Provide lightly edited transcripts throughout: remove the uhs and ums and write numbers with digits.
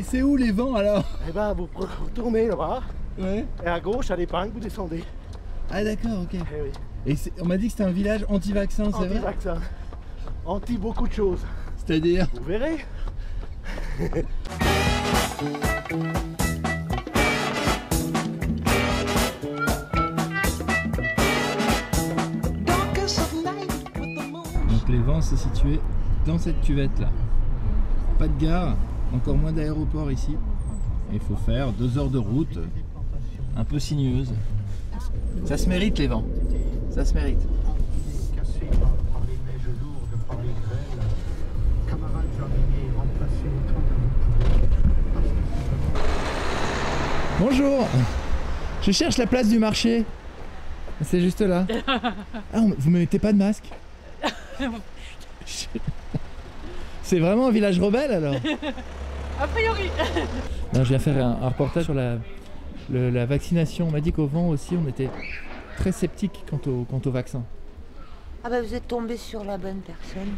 C'est où les vents alors? Eh ben vous tournez là-bas, Ouais. et à gauche à l'épingle vous descendez. Ah d'accord, ok. Eh oui. Et on m'a dit que c'était un village anti-vaccin, c'est vrai? Anti-vaccin. Anti beaucoup de choses. C'est-à-dire? Vous verrez. Donc les vents c'est situé dans cette cuvette là. Pas de gare, encore moins d'aéroport ici. Il faut faire 2 heures de route, un peu sinueuse. Ça se mérite les vents, ça se mérite. Bonjour, je cherche la place du marché. C'est juste là. Ah, vous me mettez pas de masque? C'est vraiment un village rebelle alors? A priori. Non, je viens faire un reportage sur la vaccination. On m'a dit qu'au vent aussi on était très sceptique quant au vaccin. Ah bah vous êtes tombé sur la bonne personne.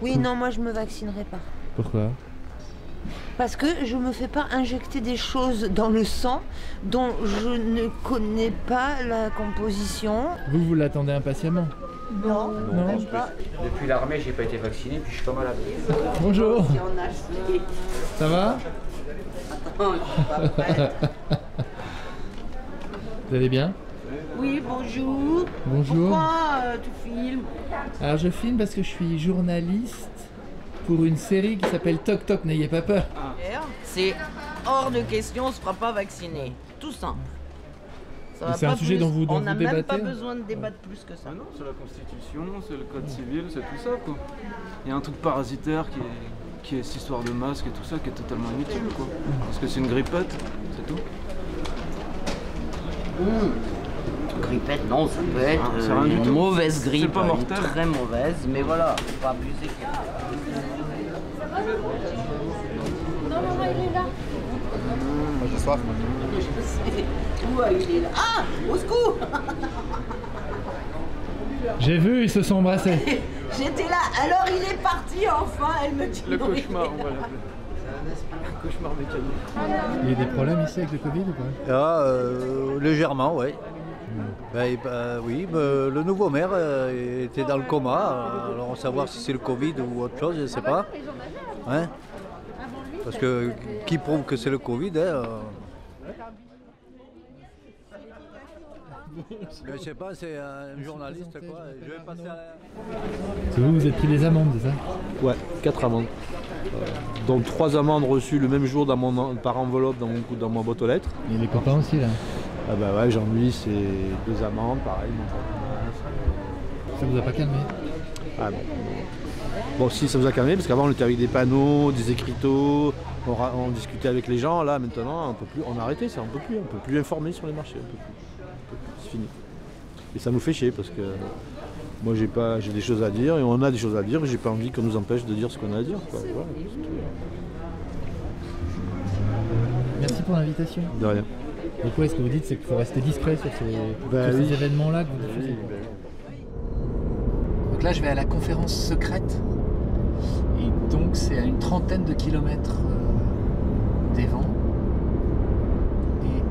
Oui, non, moi je me vaccinerai pas. Pourquoi? Parce que je me fais pas injecter des choses dans le sang dont je ne connais pas la composition. Vous l'attendez impatiemment? Non, Non. même pas. Depuis l'armée, j'ai pas été vacciné, puis je suis pas malade. Bonjour. Ça va? Vous allez bien? Oui, bonjour. Bonjour. Pourquoi tu filmes? Alors je filme parce que je suis journaliste pour une série qui s'appelle Toc Toc, n'ayez pas peur. C'est hors de question, on se fera pas vacciner. Tout simple. Ça va C'est pas un sujet plus. dont vous On n'a même débattez, pas hein. besoin de débattre plus que ça. Ah non, c'est la Constitution, c'est le Code civil, c'est tout ça quoi. Il y a un truc parasitaire qui est cette histoire de masque et tout ça qui est totalement inutile quoi. Parce que c'est une grippette, c'est tout. Grippette, non, ça peut être c'est rien du une tout. mauvaise grippe, C'est pas mortel. une très mauvaise, mais voilà, faut pas abuser. J'ai soif. Il est là. Ah, au secours. J'ai vu, ils se sont embrassés. J'étais là, alors il est parti enfin, elle me dit Le non, cauchemar, on va l'appeler. Un cauchemar mécanique. Il y a des problèmes ici avec le Covid ou pas? Légèrement, oui. Oui, le nouveau maire était dans le coma, alors savoir si c'est le Covid ou autre chose, je ne sais pas. Hein? Parce que qui prouve que c'est le Covid, hein, je sais pas, c'est un journaliste quoi. Je vais passer à... C'est vous êtes pris des amendes, c'est ça? Ouais, 4 amendes. Donc 3 amendes reçues le même jour par enveloppe dans ma boîte aux lettres. Et les copains aussi là. Ah bah ouais, Jean-Louis c'est 2 amendes, pareil. Ça vous a pas calmé? Ah bon. Bon si ça vous a calmé parce qu'avant on était avec des panneaux, des écriteaux, on discutait avec les gens, là maintenant on peut plus, on a arrêté ça, on peut plus informer sur les marchés, on peut plus. C'est fini. Et ça nous fait chier parce que moi j'ai des choses à dire et on a des choses à dire mais j'ai pas envie qu'on nous empêche de dire ce qu'on a à dire quoi. Voilà, c'est tout. Merci pour l'invitation. De rien. Du coup, est-ce que vous dites c'est qu'il faut rester discret sur ces Oui. événements-là que vous diffusez? Donc là, je vais à la conférence secrète. Et donc, c'est à une trentaine de kilomètres des vents. Et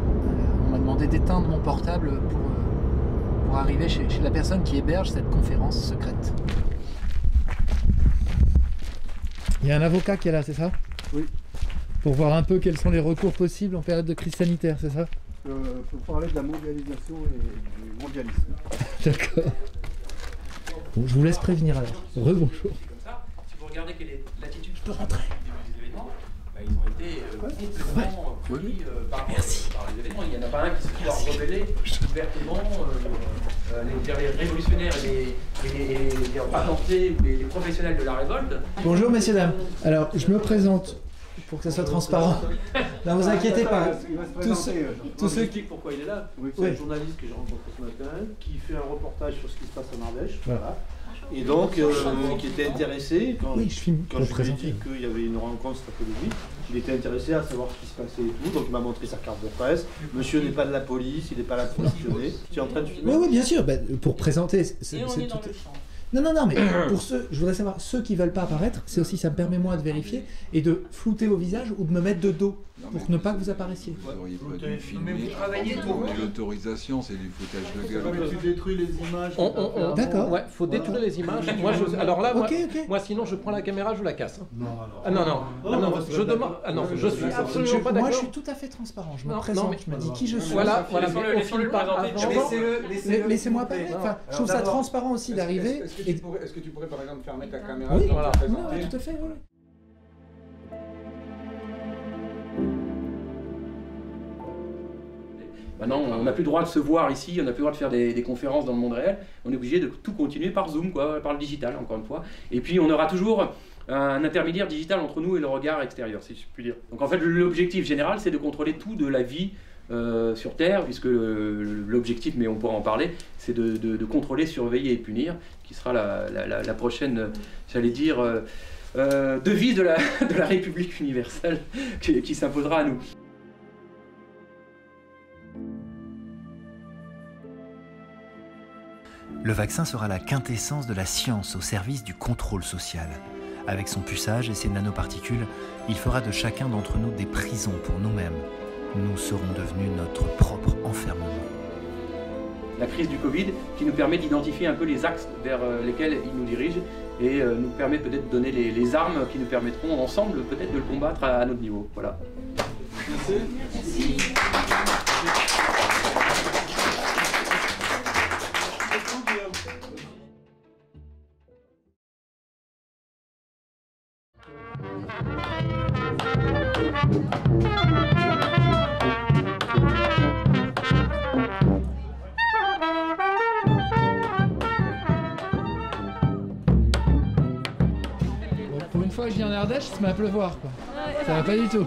on m'a demandé d'éteindre mon portable pour arriver chez la personne qui héberge cette conférence secrète. Il y a un avocat qui est là, c'est ça? Oui. Pour voir un peu quels sont les recours possibles en période de crise sanitaire, c'est ça? Pour parler de la mondialisation et du mondialisme. D'accord. Bon, je vous laisse prévenir alors. Rebonjour. Comme ça, si vous regardez quelle est l'attitude, Je peux rentrer. des événements, ils ont été complètement pris par les événements. Il n'y en a pas un qui s'est rebellé ouvertement. Les révolutionnaires et les patentés ou les professionnels de la révolte. Bonjour messieurs dames. Alors je me présente pour que ça soit transparent. Ne vous inquiétez pas. Tous ceux qui... J'explique pourquoi il est là. C'est un journaliste que j'ai rencontré ce matin qui fait un reportage sur ce qui se passe en Ardèche. Voilà. Et donc, qui était intéressé, quand Oui, je filme quand pour je lui ai présenter. dit qu'il y avait une rencontre cet après-midi, il était intéressé à savoir ce qui se passait et tout, donc il m'a montré sa carte de presse. Monsieur n'est pas de la police, il n'est pas là pour espionner. Tu es en train de filmer? Oui, bien sûr. Bah, pour présenter, Et on est dans le champ. Non, mais pour ceux, je voudrais savoir, ceux qui veulent pas apparaître, c'est aussi, ça me permet moi de vérifier et de flouter vos visages ou de me mettre de dos pour ne pas que vous apparaissez. Vous n'auriez pas dû filmer. L'autorisation, c'est du foutage de gueule. Tu détruis les images. D'accord. Ouais, faut détruire les images. Moi, alors là, moi, sinon, je prends la caméra, je la casse. Non, je demande. Ah non, je suis absolument pas d'accord. Moi, je suis tout à fait transparent. Je me présente, je me dis qui je suis. Voilà, on filme pas avant. Laissez-moi parler. Enfin, je trouve ça transparent aussi d'arriver. Est-ce que tu pourrais par exemple fermer ta caméra? Oui, voilà. Tout à fait, oui. Maintenant, on n'a plus le droit de se voir ici, on n'a plus le droit de faire des conférences dans le monde réel. On est obligé de tout continuer par Zoom, quoi, par le digital, encore une fois. Et puis, on aura toujours un intermédiaire digital entre nous et le regard extérieur, si je puis dire. Donc, en fait, l'objectif général, c'est de contrôler tout de la vie sur Terre, puisque l'objectif, mais on pourra en parler, c'est de contrôler, surveiller et punir, qui sera la prochaine, j'allais dire, devise de la République universelle qui s'imposera à nous. Le vaccin sera la quintessence de la science au service du contrôle social. Avec son puçage et ses nanoparticules, il fera de chacun d'entre nous des prisons pour nous-mêmes. Nous serons devenus notre propre enfermement. La crise du Covid qui nous permet d'identifier un peu les axes vers lesquels il nous dirige et nous permet peut-être de donner les armes qui nous permettront ensemble peut-être de le combattre à notre niveau. Voilà. Merci. Merci. Pour une fois que je viens en Ardèche, il se met à pleuvoir quoi. Ça va pas du tout.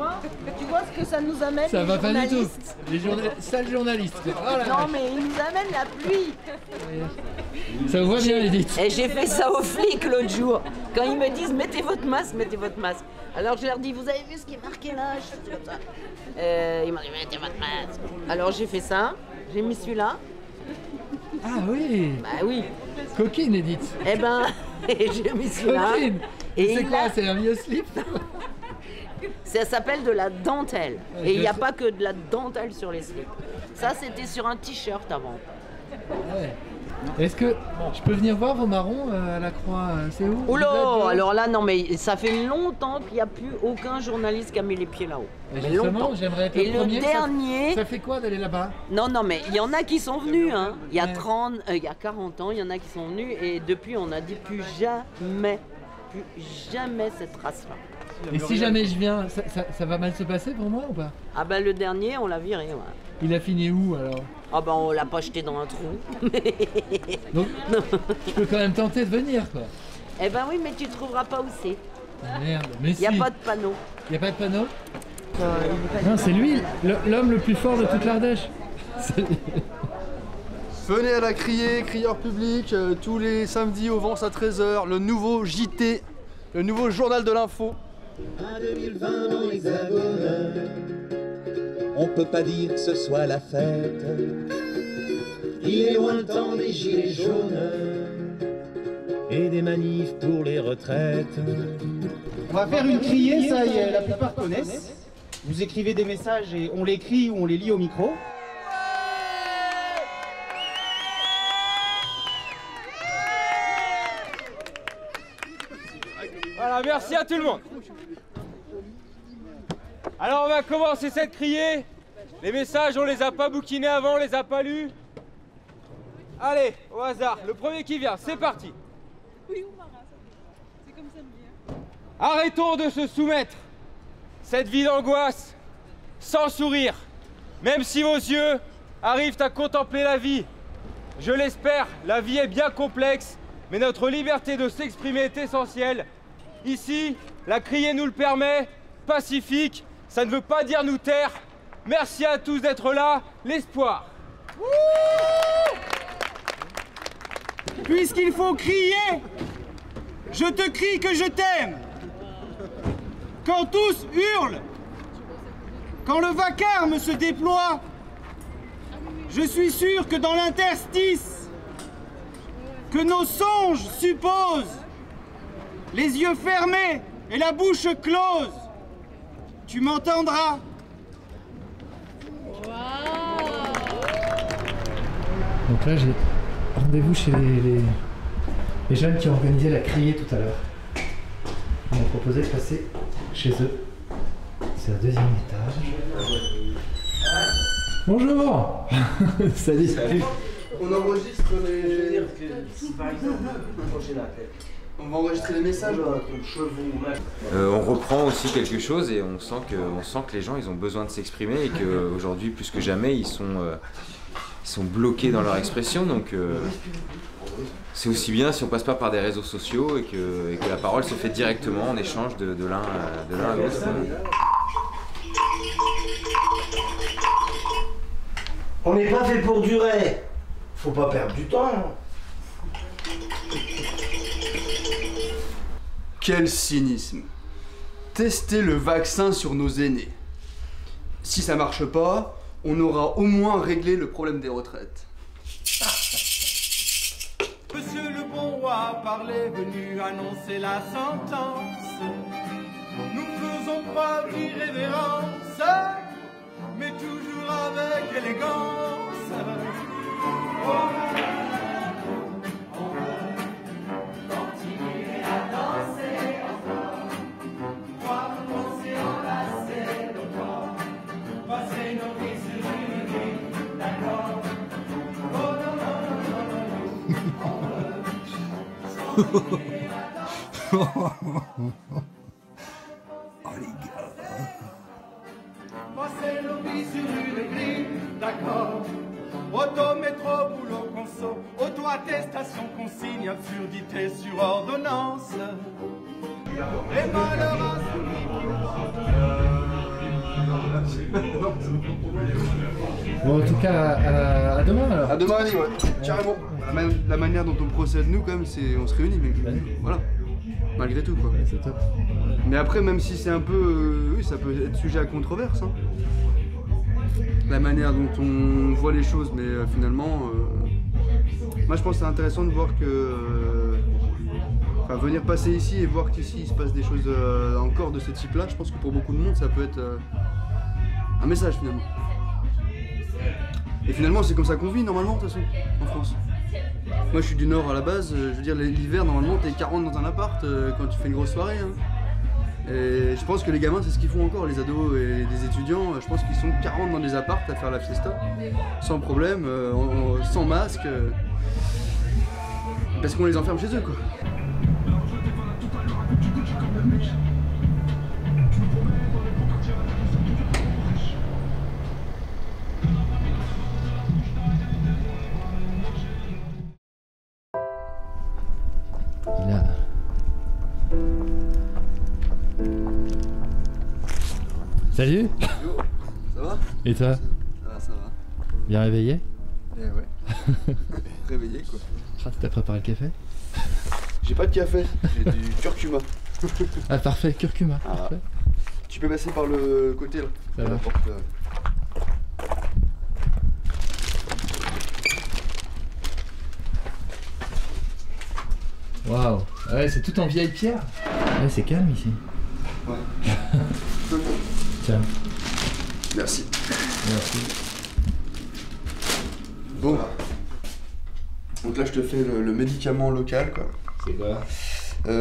Tu vois ce que ça nous amène? Ça les va pas du tout. journalistes. Les sales journalistes. Oh la Non vache. mais ils nous amènent la pluie. Ça vous voit bien Edith. Et j'ai fait ça aux flics l'autre jour. Quand ils me disent mettez votre masque, mettez votre masque. Alors je leur dis vous avez vu ce qui est marqué là? Je dis comme ça. Ils m'ont dit mettez votre masque. Alors j'ai fait ça, j'ai mis celui-là. Ah oui. Bah oui. Coquine Edith. Eh ben, j'ai mis celui-là. Coquine. Et c'est quoi? C'est un vieux slip? Ça s'appelle de la dentelle. Ouais, Et il n'y a sais. pas que de la dentelle sur les slips. Ça c'était sur un t-shirt avant. Ouais. Est-ce que je peux venir voir vos marrons à la Croix? C'est où? Oh Vous êtes, là, alors là, non, mais ça fait longtemps qu'il n'y a plus aucun journaliste qui a mis les pieds là-haut. Et Mais justement, longtemps. j'aimerais être Et le premier. le dernier. Ça fait quoi d'aller là-bas? Non, non, mais il y en a qui sont venus, hein. Il y a Ouais. 40 ans, il y en a qui sont venus, et depuis, on a dit plus jamais cette race-là. Et si jamais je viens, ça va mal se passer pour moi ou pas? Ah ben le dernier, on l'a viré, ouais. Il a fini où alors? Ah ben on l'a pas jeté dans un trou. Donc, je peux quand même tenter de venir quoi. Eh ben oui, mais tu trouveras pas où c'est. Ah, merde, mais Il n'y a si. pas de panneau. Il n'y a pas de panneau? Non, c'est lui, l'homme le plus fort de toute l'Ardèche. Venez à la criée, crieur public, tous les samedis au Vence à 13h, le nouveau JT, le nouveau journal de l'info. Un 2020 dans l'Hexagone, on peut pas dire que ce soit la fête. Il est loin le temps des gilets jaunes et des manifs pour les retraites. On va faire une criée, ça y est, la plupart connaissent. Vous écrivez des messages et on les crie ou on les lit au micro. Voilà, merci à tout le monde. Alors on va commencer cette criée. Les messages, on les a pas bouquinés avant, on les a pas lus. Allez, au hasard, le premier qui vient, c'est parti. Arrêtons de se soumettre. Cette vie d'angoisse, sans sourire, même si vos yeux arrivent à contempler la vie. Je l'espère, la vie est bien complexe, mais notre liberté de s'exprimer est essentielle. Ici, la criée nous le permet, pacifique, ça ne veut pas dire nous taire. Merci à tous d'être là, l'espoir. Puisqu'il faut crier, je te crie que je t'aime. Quand tous hurlent, quand le vacarme se déploie, je suis sûr que dans l'interstice, que nos songes supposent, les yeux fermés et la bouche close, tu m'entendras. Donc là, j'ai rendez-vous chez les jeunes qui ont organisé la criée tout à l'heure. Ils m'ont proposé de passer chez eux. C'est au 2e étage. Bonjour. Salut. Salut. On enregistre les... Je veux dire que si par exemple, on va enregistrer les messages. On reprend aussi quelque chose et on sent que les gens ils ont besoin de s'exprimer et qu'aujourd'hui plus que jamais ils sont bloqués dans leur expression, donc c'est aussi bien si on passe pas par des réseaux sociaux et que la parole se fait directement en échange de l'un à l'autre. On n'est pas fait pour durer. Faut pas perdre du temps. Quel cynisme. Tester le vaccin sur nos aînés. Si ça marche pas, on aura au moins réglé le problème des retraites. Monsieur le bon roi parlait, venu annoncer la sentence. Nous faisons preuve d'irrévérence, mais toujours avec élégance. Continuer à danser encore, voir qu'on s'est enlacé longtemps, passer nos vies sur une île, d'accord. Oh non, Oh les gars. Passer nos vies sur une grille, d'accord. Auto, métro, boulot, conso, auto-attestation, consigne, absurdité sur ordonnance. Et malheur Bon, en tout cas, à demain alors. À demain, Ali, ouais. Carrément. La manière dont on procède, nous, quand même, c'est on se réunit, mais voilà. Malgré tout, quoi. C'est top. Mais après, même si c'est un peu... oui, ça peut être sujet à controverse. Hein. La manière dont on voit les choses, mais finalement... moi, je pense que c'est intéressant de voir que... enfin, venir passer ici et voir qu'ici, il se passe des choses encore de ce type-là, je pense que pour beaucoup de monde, ça peut être un message, finalement. Et finalement, c'est comme ça qu'on vit, normalement, de toute façon, en France. Moi, je suis du Nord à la base, je veux dire, l'hiver, normalement, t'es 40 dans un appart quand tu fais une grosse soirée. Hein. Et je pense que les gamins, c'est ce qu'ils font encore, les ados et les étudiants. Je pense qu'ils sont 40 dans des apparts à faire la fiesta, sans problème, sans masque, parce qu'on les enferme chez eux, quoi. Il a... Salut. Ça va? Et toi? Ça va. Bien réveillé? Eh ouais. Réveillé, quoi. Ah, t'as préparé le café? J'ai pas de café, j'ai du curcuma. Ah parfait, curcuma, parfait. Tu peux passer par le côté là. Ça va. La porte, Waouh, ouais, c'est tout en vieille pierre. Ouais, c'est calme ici. Ouais. Tiens. Merci. Merci. Bon. Voilà. Donc là, je te fais le médicament local, quoi. C'est quoi?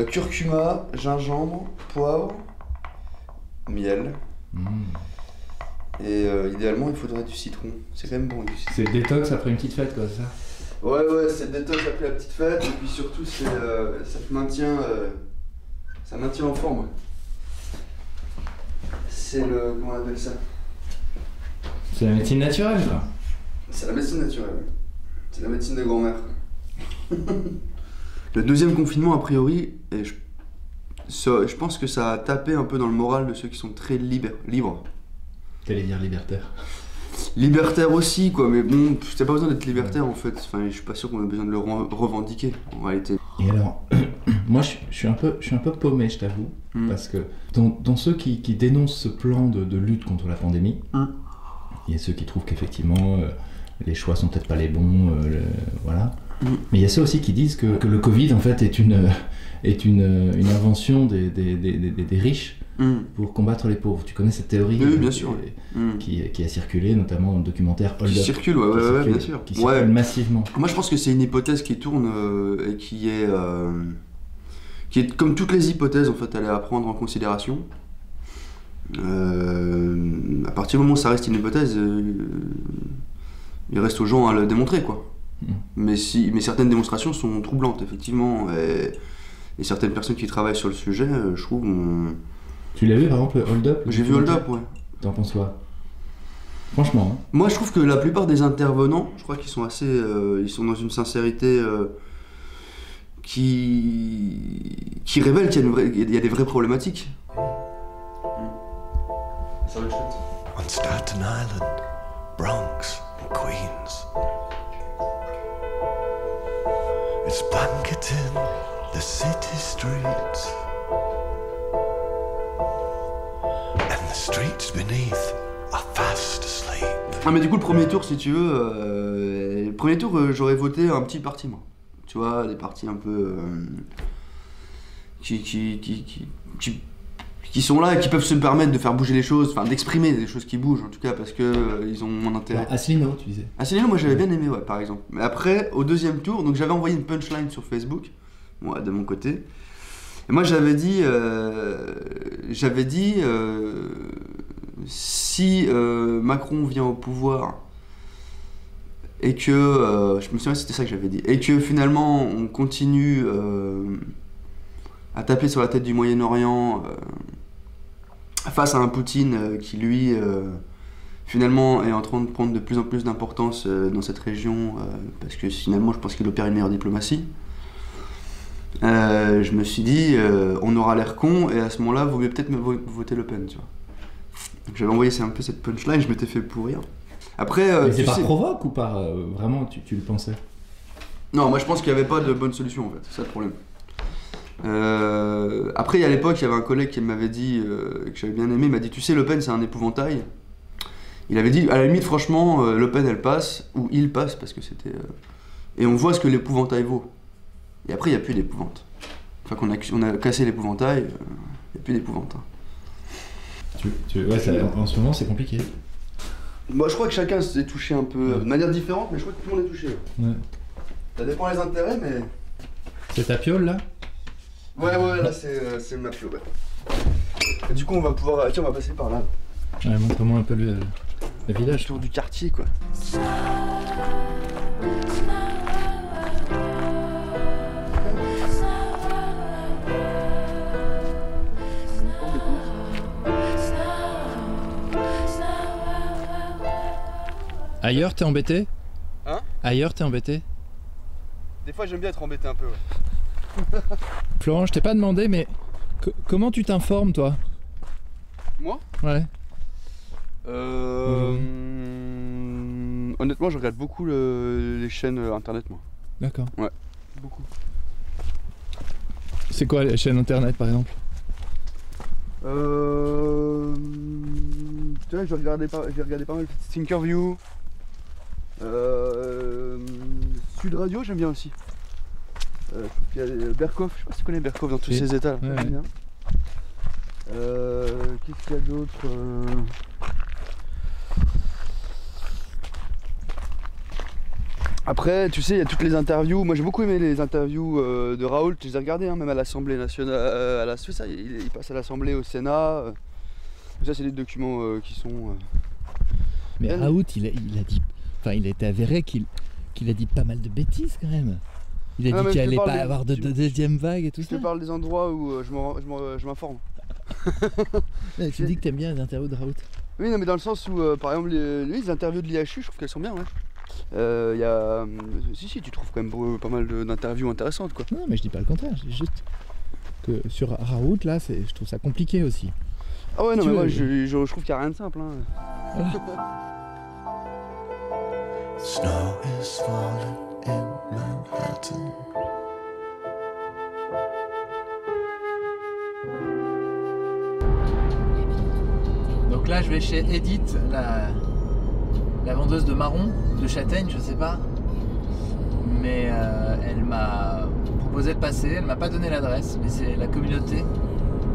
Curcuma, gingembre, poivre, miel. Et idéalement, il faudrait du citron. C'est quand même bon, du citron. C'est détox après une petite fête, quoi, c'est ça? Ouais, c'est détox après la petite fête. Et puis surtout, ça te maintient... ça maintient en forme. C'est le... comment on appelle ça? C'est la médecine naturelle, quoi. C'est la médecine naturelle. C'est la médecine de grand-mère. Le deuxième confinement, a priori, et je pense que ça a tapé un peu dans le moral de ceux qui sont très libres. T'allais dire libertaire. Libertaire aussi, quoi, mais bon, t'as pas besoin d'être libertaire en fait. Enfin, je suis pas sûr qu'on a besoin de le revendiquer en réalité. Et alors, moi je suis un peu paumé, je t'avoue, parce que dans ceux qui dénoncent ce plan de lutte contre la pandémie, il y a ceux qui trouvent qu'effectivement les choix sont peut-être pas les bons, voilà. Mais il y a ceux aussi qui disent que le Covid en fait est une invention des riches pour combattre les pauvres. Tu connais cette théorie Oui, bien sûr. qui a circulé, notamment dans le documentaire Hold Up. Qui circule, ouais, bien sûr. Qui circule massivement. Moi je pense que c'est une hypothèse qui tourne et qui est comme toutes les hypothèses en fait, elle est à prendre en considération. À partir du moment où ça reste une hypothèse, il reste aux gens à le démontrer, quoi. Mais certaines démonstrations sont troublantes, effectivement, et certaines personnes qui travaillent sur le sujet, je trouve. Tu l'as vu par exemple, Hold Up? J'ai vu Hold Up, ouais. T'en penses quoi? Franchement. Hein. Moi, je trouve que la plupart des intervenants, je crois qu'ils sont assez, ils sont dans une sincérité qui révèle qu'il y a des vraies problématiques. Ça va être chouette. On Staten Island, Bronx, and Queens. It's blanketing the city streets. And the streets beneath are fast asleep. Ah mais du coup le premier tour si tu veux, le premier tour j'aurais voté un petit parti moi. Tu vois, des partis un peu qui sont là et qui peuvent se permettre de faire bouger les choses, enfin d'exprimer des choses qui bougent en tout cas parce que ils ont mon intérêt. Asselineau, tu disais. Asselineau, moi j'avais bien aimé, ouais, par exemple. Mais après, au deuxième tour, donc j'avais envoyé une punchline sur Facebook, moi de mon côté. Et moi j'avais dit si Macron vient au pouvoir et que je me souviens c'était ça que j'avais dit et que finalement on continue à taper sur la tête du Moyen-Orient face à un Poutine qui lui finalement est en train de prendre de plus en plus d'importance dans cette région parce que finalement je pense qu'il opère une meilleure diplomatie. Je me suis dit on aura l'air con et à ce moment-là vaut mieux peut-être voter Le Pen, tu vois. Donc j'avais envoyé un peu cette punchline, je m'étais fait pourrir. Après, mais c'est par provoque ou par vraiment tu le pensais? Non, moi je pense qu'il n'y avait pas de bonne solution en fait, c'est ça le problème. Après, à l'époque, il y avait un collègue qui m'avait dit, que j'avais bien aimé, il m'a dit tu sais, Le Pen c'est un épouvantail. Il avait dit à la limite, franchement, Le Pen elle passe, ou il passe parce que c'était. Et on voit ce que l'épouvantail vaut. Et après, il n'y a plus d'épouvante. Enfin, on a cassé l'épouvantail, il n'y a plus d'épouvante. Ouais, en ce moment c'est compliqué. Moi je crois que chacun s'est touché un peu de manière différente, mais je crois que tout le monde est touché. Ouais. Ça dépend des intérêts, mais. C'est ta piole là? Ouais, là c'est ma piole, ouais. Et du coup on va pouvoir. Tiens, on va passer par là. Ouais, montre-moi un peu le village. Le tour du quartier, quoi. Ailleurs, t'es embêté? Hein? Ailleurs, t'es embêté? Des fois, j'aime bien être embêté un peu, ouais. Florent, je t'ai pas demandé, mais comment tu t'informes, toi? Moi? Ouais. Honnêtement, je regarde beaucoup les chaînes internet, moi. D'accord. Ouais, beaucoup. C'est quoi les chaînes internet, par exemple? Tu vois, j'ai regardé pas mal Thinkerview. Sud Radio, j'aime bien aussi. Je trouve qu'il y a Berkoff, je sais pas si tu connais Berkoff dans tous ses états. Là, ouais. Bien. Qu'est-ce qu'il y a d'autre Après, tu sais, il y a toutes les interviews. Moi, j'ai beaucoup aimé les interviews de Raoult. Je les ai regardées, hein, même à l'Assemblée nationale. Ça, il passe à l'Assemblée, au Sénat. Ça, c'est des documents qui sont. Mais Raoult, il a dit. Enfin, il a été avéré qu'il a dit pas mal de bêtises quand même. Il a dit qu'il allait pas avoir de deuxième vague et tout ça. Je te parle des endroits où je m'informe. Tu dis que t'aimes bien les interviews de Raoult. Oui, non, mais dans le sens où, par exemple, les interviews de l'IHU, je trouve qu'elles sont bien, ouais. Y a... Si, tu trouves quand même pas mal d'interviews intéressantes, quoi. Non, mais je dis pas le contraire, je dis juste que sur Raoult, là, je trouve ça compliqué aussi. Ah ouais, non, mais moi, je trouve qu'il n'y a rien de simple, hein. Voilà. Snow is falling in Manhattan. Donc là, je vais chez Edith, la vendeuse de marron, de châtaigne, je sais pas. mais elle m'a proposé de passer. Elle m'a pas donné l'adresse, mais c'est la communauté,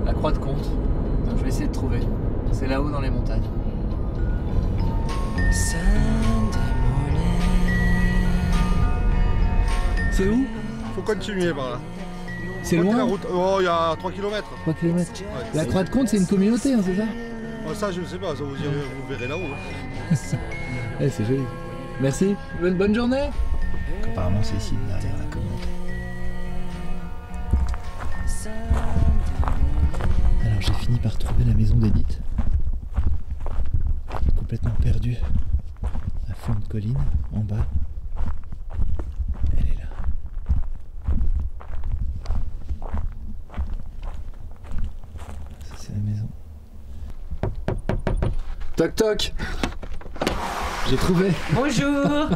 la Croix de Comte. Donc je vais essayer de trouver. C'est là-haut dans les montagnes. C'est où? Faut continuer par là. C'est loin la route. Oh, il y a 3 km. 3 km. La Croix de Comte, c'est une communauté, hein, c'est ça? Oh, ça, je ne sais pas, ça vous verrez là-haut. Eh, c'est joli. Merci. Bonne journée. Apparemment, c'est ici, derrière la communauté. Alors, j'ai fini par trouver la maison d'Edith. Complètement perdue. À fond de colline, en bas. Elle est là. Ça, c'est la maison. Toc toc. J'ai trouvé. Bonjour.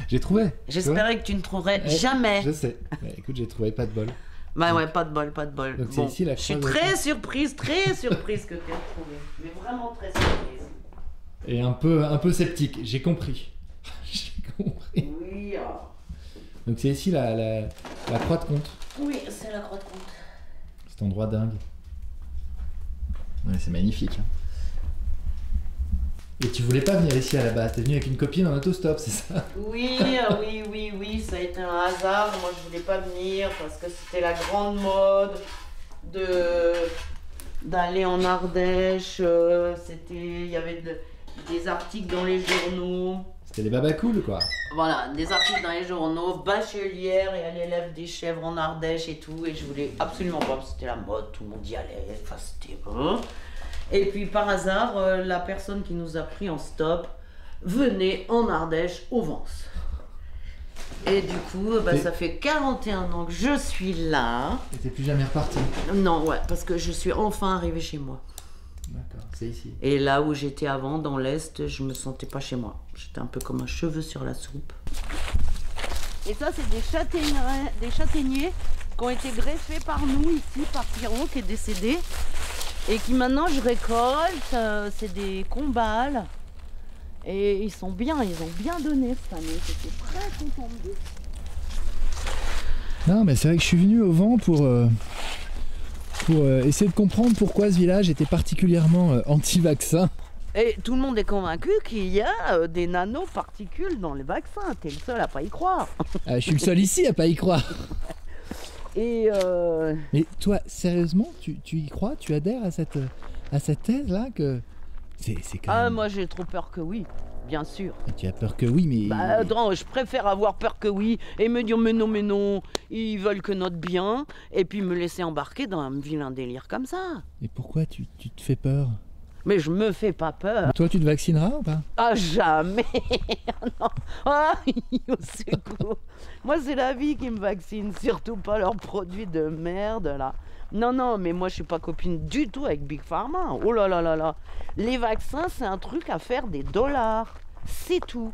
J'ai trouvé. J'espérais que tu ne trouverais jamais. Je sais. Bah, écoute, j'ai trouvé, pas de bol. Bah ouais, pas de bol, pas de bol. Donc c'est ici la je suis croix de très Comte. surprise que tu aies trouvé. Mais vraiment très surprise. Et un peu sceptique, j'ai compris. J'ai compris. Oui. Donc c'est ici la Croix de Comte. Oui, c'est la Croix de Comte. Cet endroit dingue. Ouais, c'est magnifique. Hein. Et tu voulais pas venir ici à la base, t'es venu avec une copine en autostop, c'est ça? Oui, ça a été un hasard. Moi, je voulais pas venir parce que c'était la grande mode d'aller en Ardèche. Il y avait des articles dans les journaux. C'était les babas cool, quoi. Voilà, des articles dans les journaux, bachelière et elle élève des chèvres en Ardèche et tout. Et je voulais absolument pas, parce que c'était la mode, tout le monde y allait. Enfin, c'était bon. Et puis par hasard, la personne qui nous a pris en stop venait en Ardèche au Vence. Et du coup, ça fait 41 ans que je suis là. Et t'es plus jamais reparti? Non, ouais, parce que je suis enfin arrivée chez moi. D'accord, c'est ici. Et là où j'étais avant, dans l'Est, je me sentais pas chez moi. J'étais un peu comme un cheveu sur la soupe. Et ça, c'est des châtaigniers qui ont été greffés par nous ici, par Pierrot qui est décédé. Et qui maintenant je récolte, c'est des combales. Et ils sont bien, ils ont bien donné cette année. J'étais très contente d'eux. Non, mais c'est vrai que je suis venu au vent pour essayer de comprendre pourquoi ce village était particulièrement anti-vaccin. Et tout le monde est convaincu qu'il y a des nanoparticules dans les vaccins. T'es le seul à pas y croire. Je suis le seul ici à pas y croire. Et Mais toi, sérieusement, tu y crois? Tu adhères à cette thèse-là que c'est quand même... Ah, moi j'ai trop peur que oui, bien sûr. Et tu as peur que oui, mais... Bah attends, je préfère avoir peur que oui et me dire mais non, ils veulent que notre bien et puis me laisser embarquer dans un vilain délire comme ça. Et pourquoi tu te fais peur? Mais je me fais pas peur. Toi, tu te vaccineras ou pas? Ah, jamais. Non. Ah, au secours. Moi, c'est la vie qui me vaccine, surtout pas leurs produits de merde, là. Non, mais moi, je suis pas copine du tout avec Big Pharma. Oh là là là là. Les vaccins, c'est un truc à faire des dollars. C'est tout.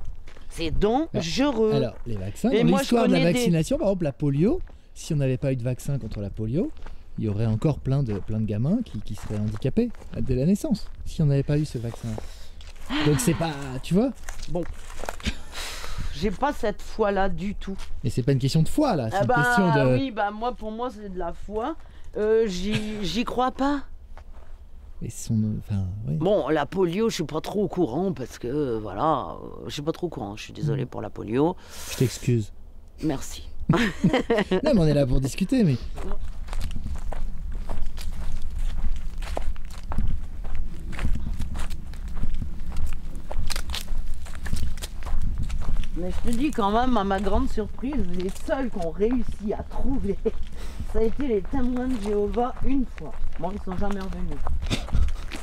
C'est dangereux. Alors, les vaccins, dans l'histoire de la vaccination, par exemple, la polio, si on n'avait pas eu de vaccin contre la polio, il y aurait encore plein de gamins qui seraient handicapés dès la naissance, si on n'avait pas eu ce vaccin. Donc c'est pas... Tu vois? Bon. J'ai pas cette foi-là du tout. Mais c'est pas une question de foi, là. C'est une question de... Oui, pour moi, c'est de la foi. J'y crois pas. Mais oui. Bon, la polio, je suis pas trop au courant parce que, voilà, je suis pas trop au courant. Je suis désolé pour la polio. Je t'excuse. Merci. Non, mais on est là pour discuter, mais... Mais je te dis quand même, à ma grande surprise, les seuls qui ont réussi à trouver, ça a été les témoins de Jéhovah une fois. Bon, ils sont jamais revenus.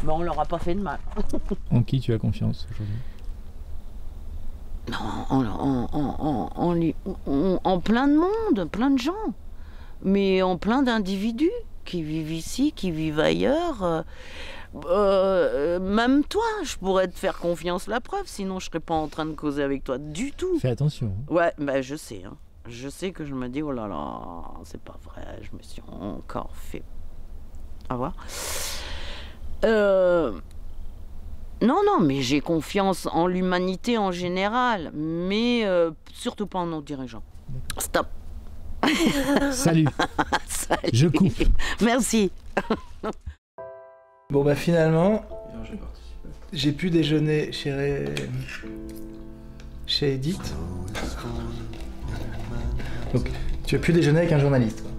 Mais on leur a pas fait de mal. En qui tu as confiance aujourd'hui? Non, en plein de monde, plein de gens. Mais en plein d'individus qui vivent ici, qui vivent ailleurs. Même toi, je pourrais te faire confiance, la preuve, sinon je serais pas en train de causer avec toi du tout. Fais attention. Ouais, je sais. Hein. Je sais que je me dis, oh là là, c'est pas vrai, je me suis encore fait avoir. Non, mais j'ai confiance en l'humanité en général, mais surtout pas en nos dirigeants. Stop. Salut. Salut. Je coupe. Merci. Bon bah finalement, j'ai pu déjeuner chez Edith. Donc tu as pu déjeuner avec un journaliste. Quoi.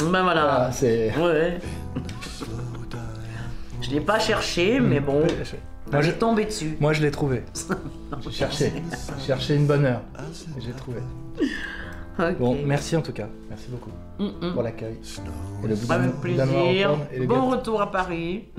Ben voilà. C'est... Ouais. Je l'ai pas cherché, mais bon. Moi, j'ai tombé dessus. Moi je l'ai trouvé. J'ai cherché une bonne heure. Et j'ai trouvé. Okay. Bon, merci en tout cas. Merci beaucoup pour l'accueil. Avec plaisir. Bon retour à Paris.